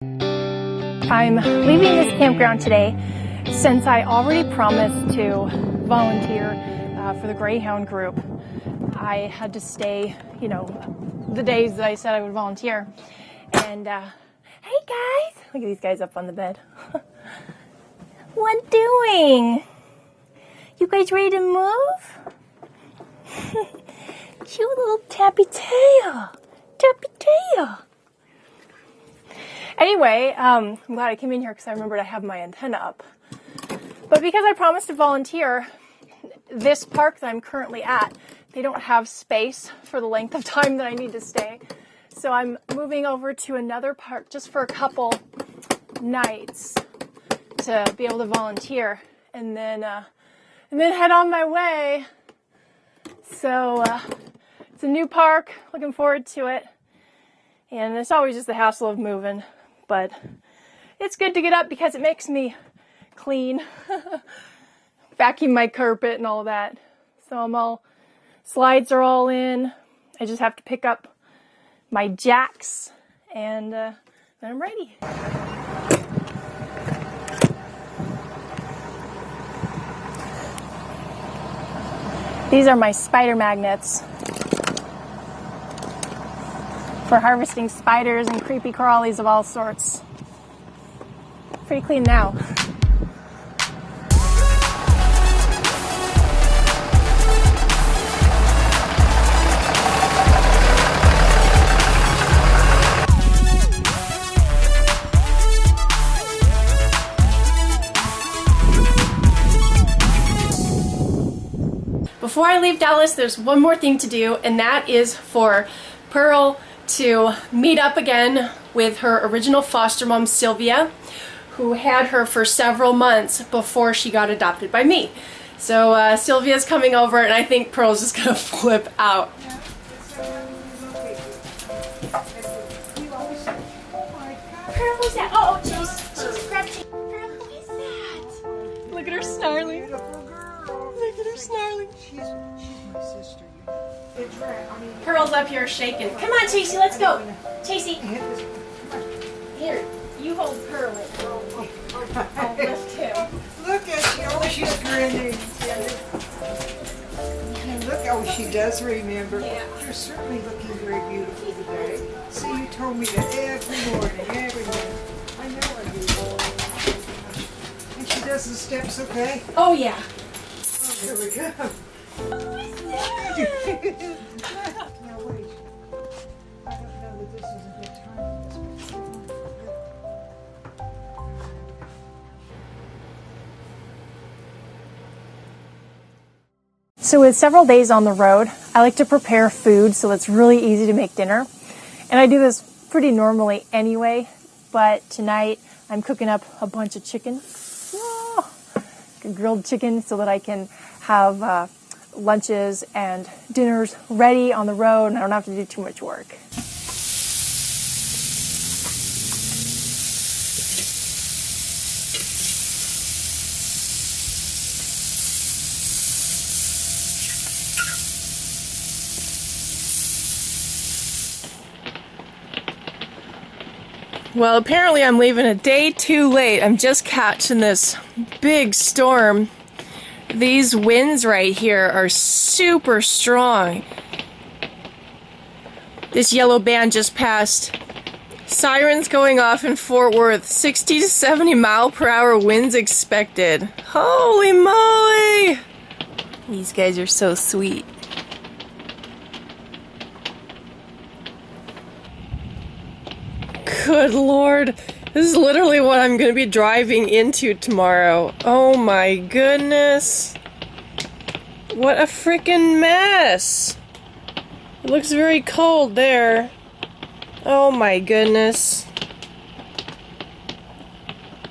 I'm leaving this campground today since I already promised to volunteer for the Greyhound group. I had to stay, the days that I said I would volunteer. And, hey guys! Look at these guys up on the bed. What doing? You guys ready to move? Cute little tappy tail. Tappy tail. Anyway, I'm glad I came in here because I remembered I have my antenna up. But because I promised to volunteer, this park that I'm currently at, they don't have space for the length of time that I need to stay. So I'm moving over to another park just for a couple nights to be able to volunteer and then head on my way. So it's a new park, looking forward to it. And it's always just the hassle of moving, but it's good to get up because it makes me clean, vacuum my carpet and all that. So slides are all in. I just have to pick up my jacks and then I'm ready. These are my spider magnets for harvesting spiders and creepy crawlies of all sorts. Pretty clean now. Before I leave Dallas, there's one more thing to do, and that is for Pearl to meet up again with her original foster mom, Sylvia, who had her for several months before she got adopted by me. So Sylvia's coming over, and I think Pearl's just gonna flip out. Pearl, who's that? Oh, Chase, grab Chase. Pearl, who is that? Look at her snarling. Look at her snarling. She's my sister. It's right. Pearl's up here shaking. Come on, Chasey, let's go. Chasey. Here, you hold Pearl. I'll lift him. Look at you. Oh, she's grinning. And look, oh, she does remember. Yeah. You're certainly looking very beautiful today. See, you told me that every morning. I know I do. And she does the steps okay? Oh, yeah. There we go. Who is that? Now wait. I don't know that this is a good time for this, but So with several days on the road, I like to prepare food so it's really easy to make dinner. And I do this pretty normally anyway, but tonight I'm cooking up a bunch of chicken. Grilled chicken so that I can have lunches and dinners ready on the road and I don't have to do too much work. Well, apparently I'm leaving a day too late. I'm just catching this big storm. These winds right here are super strong. This yellow band just passed. Sirens going off in Fort Worth. 60 to 70 mile per hour winds expected. Holy moly! These guys are so sweet. Good Lord. This is literally what I'm going to be driving into tomorrow. Oh my goodness. What a freaking mess. It looks very cold there. Oh my goodness.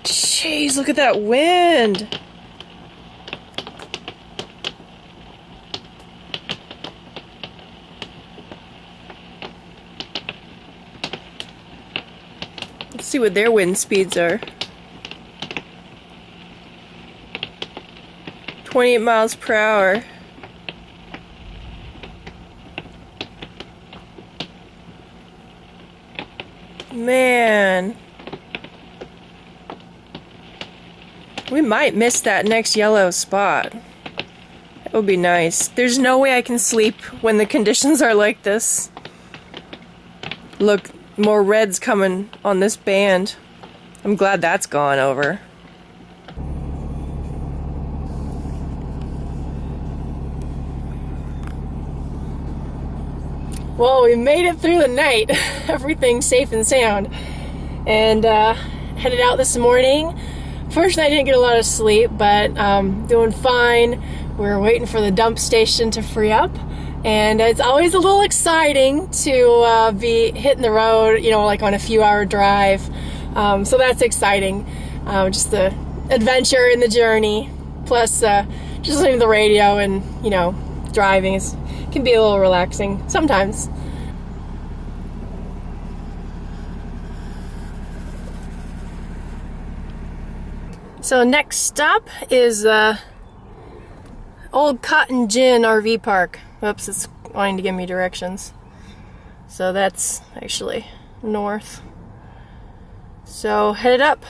Jeez, look at that wind. Let's see what their wind speeds are. 28 miles per hour. Man. We might miss that next yellow spot. It would be nice. There's no way I can sleep when the conditions are like this. Look, more red's coming on this band. I'm glad that's gone over. Well, we made it through the night. Everything's safe and sound. And headed out this morning. Fortunately, I didn't get a lot of sleep, but doing fine. We're waiting for the dump station to free up. And it's always a little exciting to be hitting the road, you know, like on a few-hour drive. So that's exciting. Just the adventure and the journey. Plus, just listening to the radio and, you know, driving can be a little relaxing sometimes. So next stop is Old Cotton Gin RV Park. Oops, it's wanting to give me directions. So that's actually north. So headed up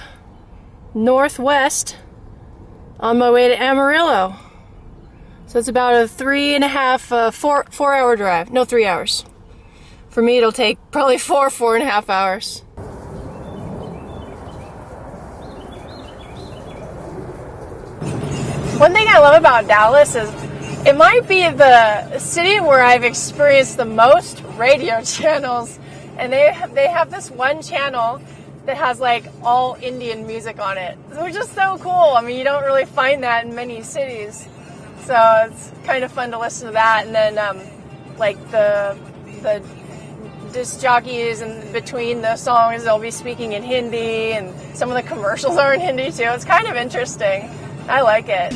northwest on my way to Amarillo. So it's about a 4-hour drive. No, 3 hours. For me, it'll take probably 4.5 hours. One thing I love about Dallas is it might be the city where I've experienced the most radio channels, and they have this one channel that has like all Indian music on it, which is so cool. I mean, you don't really find that in many cities, so it's kind of fun to listen to that. And then like the disc jockeys and between the songs, they'll be speaking in Hindi, and some of the commercials are in Hindi too. It's kind of interesting. I like it.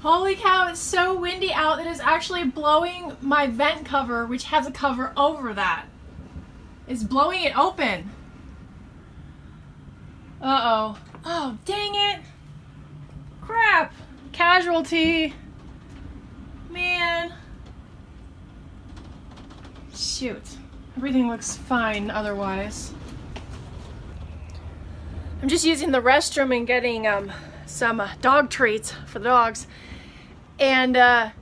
Holy cow, it's so windy out that it's actually blowing my vent cover, which has a cover over that. It's blowing it open. Uh-oh. Oh, dang it. Crap. Casualty. Man. Shoot. Everything looks fine otherwise. I'm just using the restroom and getting some dog treats for the dogs. And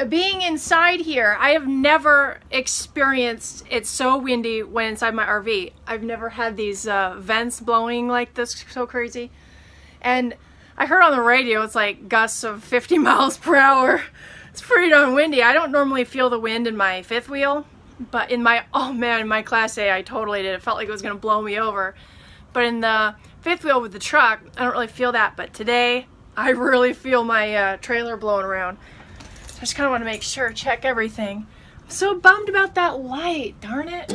being inside here, I have never experienced it so windy when inside my RV. I've never had these vents blowing like this, so crazy. And I heard on the radio it's like gusts of 50 miles per hour. It's pretty darn windy. I don't normally feel the wind in my fifth wheel, but in my, oh man, in my Class A, I totally did. It felt like it was gonna blow me over. But in the fifth wheel with the truck, I don't really feel that. But today, I really feel my trailer blowing around. So I just kind of want to make sure, check everything. I'm so bummed about that light, darn it.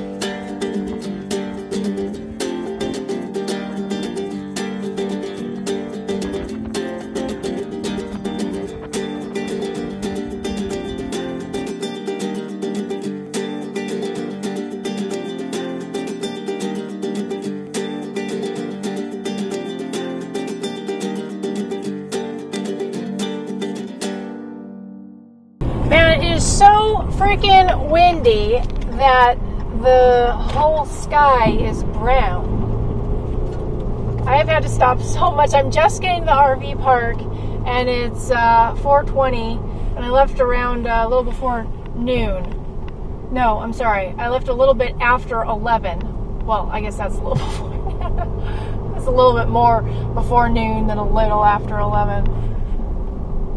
freaking windy that the whole sky is brown. I have had to stop so much. I'm just getting to the RV park, and it's 4:20, and I left around a little before noon. No, I'm sorry. I left a little bit after 11. Well, I guess that's a little before. It's a little bit more before noon than a little after 11.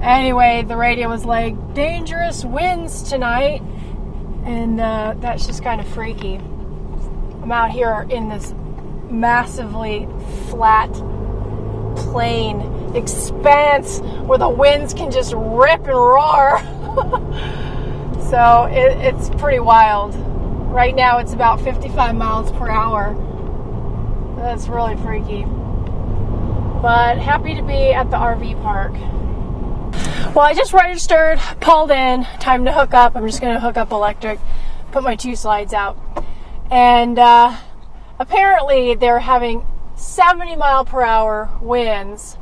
Anyway, the radio was like, dangerous winds tonight. And that's just kind of freaky. I'm out here in this massively flat plain expanse where the winds can just rip and roar. So it's pretty wild. Right now it's about 55 miles per hour. That's really freaky. But happy to be at the RV park. Well, I just registered, pulled in, time to hook up. I'm just going to hook up electric, put my 2 slides out. And apparently they're having 70 mile per hour winds.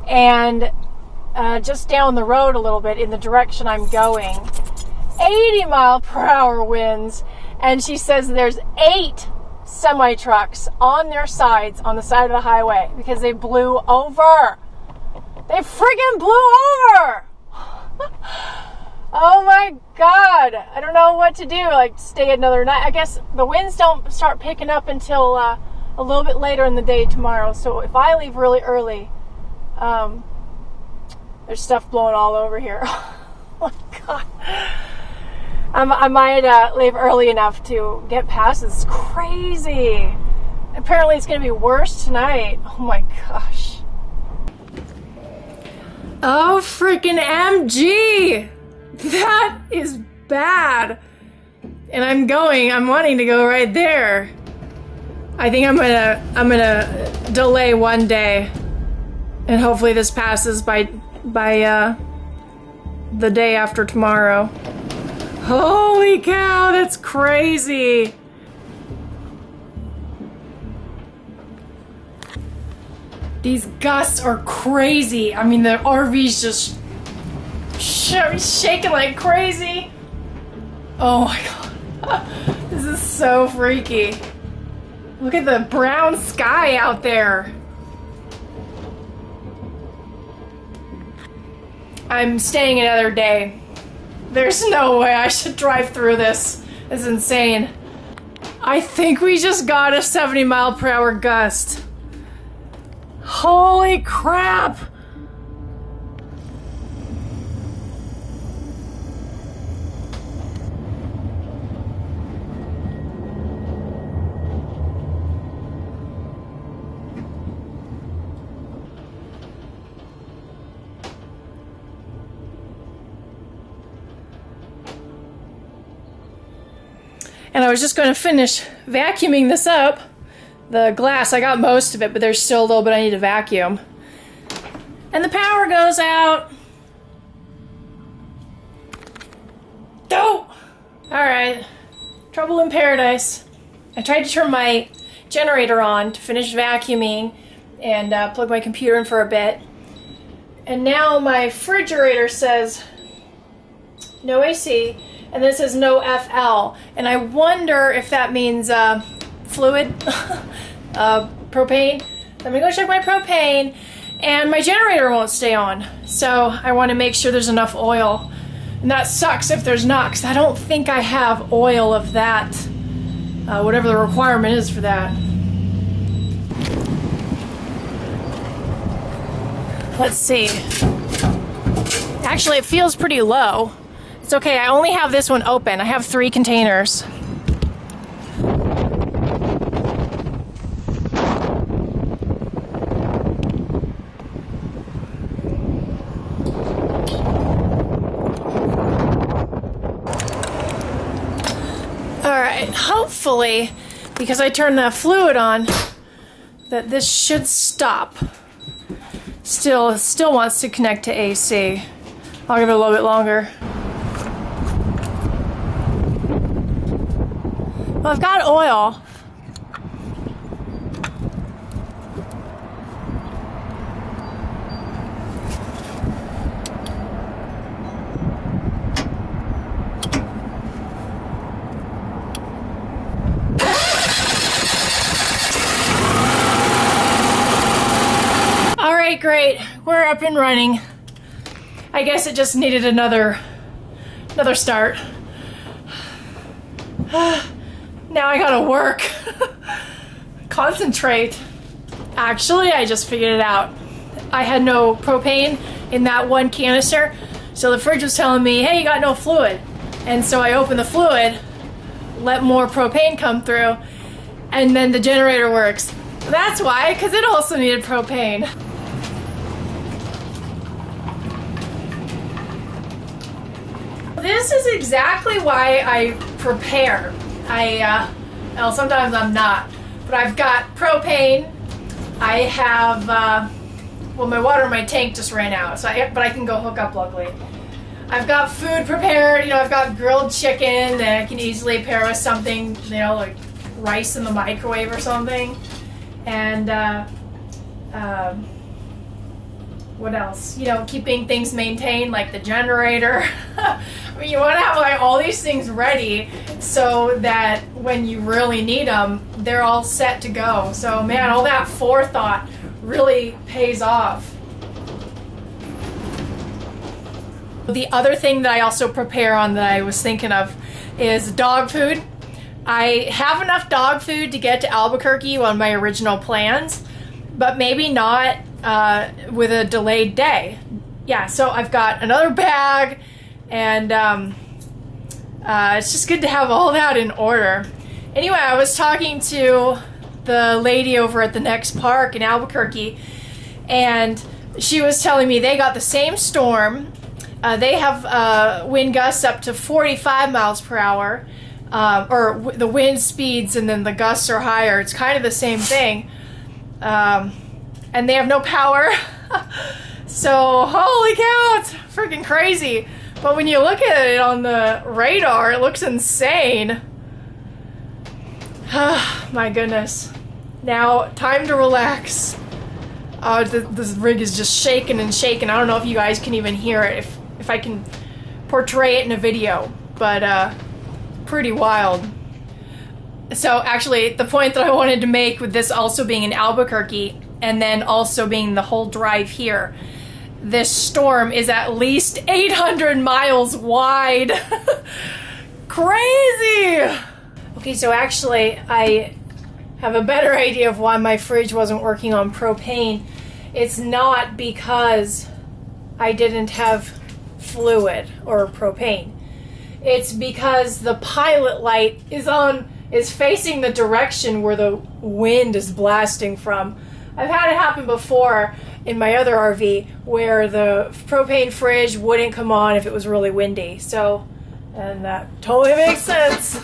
And just down the road a little bit in the direction I'm going, 80 mile per hour winds. And she says there's 8 semi-trucks on their sides on the side of the highway because they blew over. They friggin' blew over! Oh my God. I don't know what to do. Like, stay another night. I guess the winds don't start picking up until a little bit later in the day tomorrow. So if I leave really early, there's stuff blowing all over here. Oh my God. I might leave early enough to get past this. It's crazy. Apparently it's going to be worse tonight. Oh my gosh. Oh, freaking MG! That is bad. And I'm wanting to go right there. I think I'm gonna delay one day. And hopefully this passes by the day after tomorrow. Holy cow, that's crazy. These gusts are crazy. I mean, the RV's just shaking like crazy. Oh my God. This is so freaky. Look at the brown sky out there. I'm staying another day. There's no way I should drive through this. It's insane. I think we just got a 70 mile per hour gust. Holy crap! And I was just going to finish vacuuming this up. The glass, I got most of it, but there's still a little bit I need to vacuum. And the power goes out. Oh! Alright. Trouble in paradise. I tried to turn my generator on to finish vacuuming and plug my computer in for a bit. And now my refrigerator says no AC, and then it says no FL. And I wonder if that means fluid, propane. I'm gonna go check my propane, and my generator won't stay on. So I want to make sure there's enough oil. And that sucks if there's not, because I don't think I have oil of that, whatever the requirement is for that. Let's see. Actually, it feels pretty low. It's okay, I only have this one open. I have 3 containers. Alright, hopefully, because I turned the fluid on, that this should stop. Still wants to connect to AC. I'll give it a little bit longer. Well, I've got oil. up and running. I guess it just needed another start. Now I gotta work. Concentrate. Actually, I just figured it out. I had no propane in that one canister, so the fridge was telling me, hey, you got no fluid. And so I opened the fluid, let more propane come through, and then the generator works. That's why, because it also needed propane. This is exactly why I prepare. Well, sometimes I'm not, but I've got propane. I have, well, my water in my tank just ran out, but I can go hook up luckily. I've got food prepared, you know, I've got grilled chicken that I can easily pair with something, you know, like rice in the microwave or something. And, what else? You know, keeping things maintained, like the generator. I mean, you want to have like all these things ready so that when you really need them, they're all set to go. So man, all that forethought really pays off. The other thing that I also prepare on that I was thinking of is dog food. I have enough dog food to get to Albuquerque on my original plans, but maybe not with a delayed day. Yeah, so I've got another bag, and it's just good to have all that in order. Anyway, I was talking to the lady over at the next park in Albuquerque, and she was telling me they got the same storm. They have wind gusts up to 45 miles per hour, or the wind speeds and then the gusts are higher. It's kind of the same thing. And they have no power. So, holy cow, it's freaking crazy. But when you look at it on the radar, it looks insane. My goodness. Now, time to relax. This rig is just shaking and shaking. I don't know if you guys can even hear it, if I can portray it in a video, but pretty wild. So actually, the point that I wanted to make with this also being in Albuquerque, and then also being the whole drive here, this storm is at least 800 miles wide. Crazy! Okay, so actually, I have a better idea of why my fridge wasn't working on propane. It's not because I didn't have fluid or propane. It's because the pilot light is facing the direction where the wind is blasting from. I've had it happen before in my other RV where the propane fridge wouldn't come on if it was really windy. So, and that totally makes sense.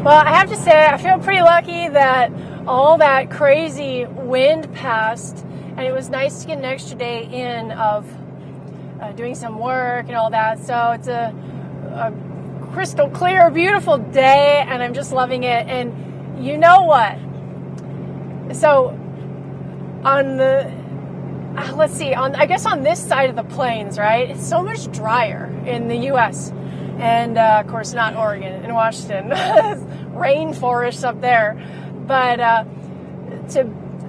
Well, I have to say, I feel pretty lucky that all that crazy wind passed, and it was nice to get an extra day in of doing some work and all that. So it's a crystal clear, beautiful day, and I'm just loving it. And you know what? So on the, let's see, I guess on this side of the plains, right? It's so much drier in the U.S. And, of course, not Oregon and Washington, rainforest up there. But I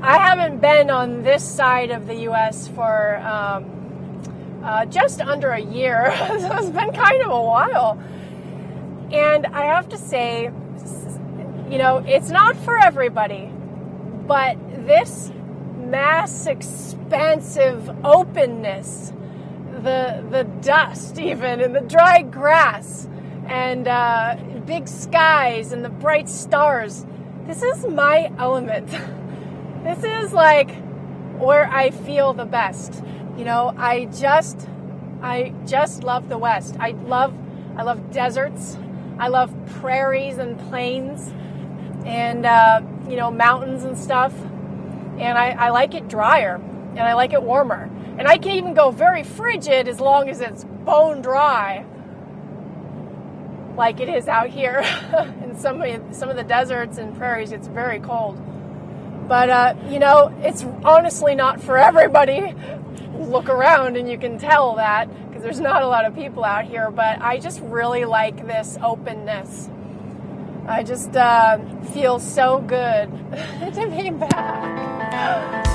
haven't been on this side of the U.S. for just under a year, so it's been kind of a while. And I have to say, it's not for everybody, but this mass expansive openness, the dust even, and the dry grass, and big skies and the bright stars, this is my element. This is like where I feel the best. I just love the West. I love deserts. I love prairies and plains and, mountains and stuff. And I like it drier and I like it warmer. And I can even go very frigid as long as it's bone dry, like it is out here. In some of the deserts and prairies, it's very cold. But, it's honestly not for everybody. Look around and you can tell that, because there's not a lot of people out here. But I just really like this openness. I just feel so good to be back.